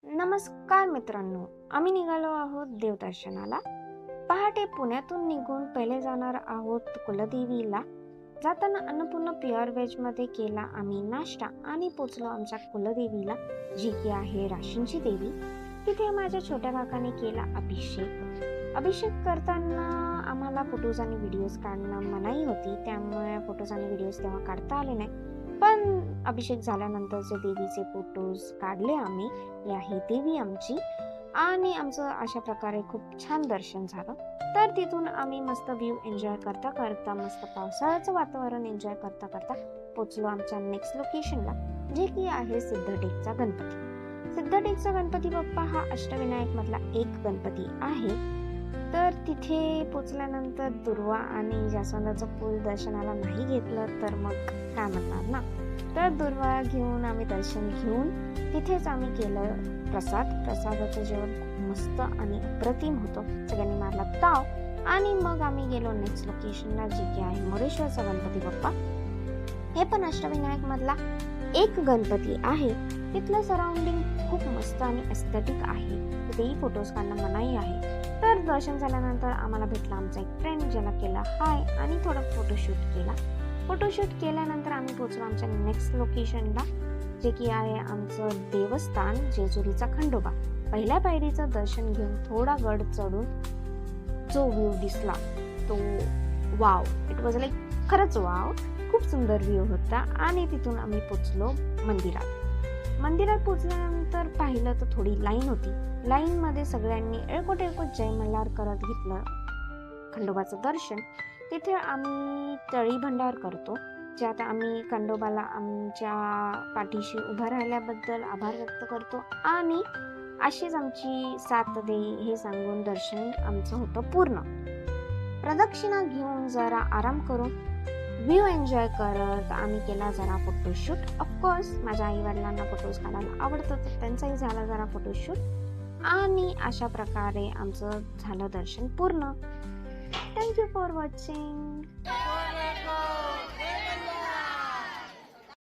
नमस्कार मित्रांनो, आम्ही निघालो आहोत देवदर्शनाला. पहाटे पुण्यातून निघून पहिले जाणार आहोत कुलदेवीला. जाताना अन्नपूर्णा प्युअर व्हेज मध्ये केला आम्ही नाश्ता आणि पोचलो आमच्या कुलदेवीला, जी की आहे राशींची देवी. तिथे माझ्या छोट्या काकाने केला अभिषेक करताना आम्हाला फोटोज आणि व्हिडिओज काढणं मनाई होती, त्यामुळे फोटोज आणि व्हिडिओज तेव्हा काढता आले नाही. पण अभिषेक झाल्यानंतरचे देवीचे फोटोज काढले आम्ही. ही आहे देवी आमची आणि आमचं अशा प्रकारे खूप छान दर्शन झालं. तर तिथून आम्ही मस्त व्ह्यू एन्जॉय करता करता, मस्त पावसाळ्याचं वातावरण एन्जॉय करता करता पोचलो आमच्या नेक्स्ट लोकेशनला, जे की आहे सिद्धटेकचा गणपती. सिद्धटेकचा गणपती बाप्पा हा अष्टविनायक मधला एक गणपती आहे. तर तिथे पोचल्यानंतर दुर्वा आणि जास्वंदाचं फूल दर्शनाला नाही घेतलं तर मग काय म्हणणार ना. तर दुर्वा घेऊन आम्ही दर्शन घेऊन तिथेच आम्ही केलं प्रसादाचं जेवण खूप मस्त आणि अप्रतिम होतं. सगळ्यांनी मारला ताव आणि मग आम्ही गेलो नेक्स्ट लोकेशनला, जे की आहे मुरेश्वरचा गणपती बाप्पा. हे पण अष्टविनायक मधला एक गणपती आहे. तिथलं सराउंडिंग खूप मस्त आणि एस्थेटिक आहे. तिथेही फोटोज काढणं मनाई आहे. तर दर्शन झाल्यानंतर आम्हाला भेटला आमचा एक फ्रेंड, ज्याला केला हाय आणि थोडं फोटोशूट केल्यानंतर आम्ही पोहोचलो आमच्या नेक्स्ट लोकेशनला, जे की आहे आमचं देवस्थान जेजुरीचा खंडोबा. पहिल्या पायरीचं दर्शन घेऊन थोडा गड चढून जो व्ह्यू दिसला तो वाव, इट वॉज लाईक खरंच वाव, खूप सुंदर व्ह्यू होता. आणि तिथून आम्ही पोचलो मंदिरात पोचल्यानंतर पाहिलं तर थोडी लाईन होती. लाईन मध्ये सगळ्यांनी एळकोट जय मल्हार करत घेतलं खंडोबाचं दर्शन. तिथे आम्ही तळी भंडार करतो, ज्यात आम्ही खंडोबाला आमच्या पाठीशी उभा राहिल्याबद्दल आभार व्यक्त करतो आणि अशीच आमची साथ दे हे सांगून दर्शन आमचं होतं पूर्ण. प्रदक्षिणा घेऊन जरा आराम करून व्ह्यू एन्जॉय करत आम्ही केला जरा फोटोशूट. ऑफकोर्स माझ्या आई वडिलांना फोटोज काढायला आवडतं, तर त्यांचाही झाला जरा फोटोशूट आणि अशा प्रकारे आमचं झालं दर्शन पूर्ण. Thank you for watching.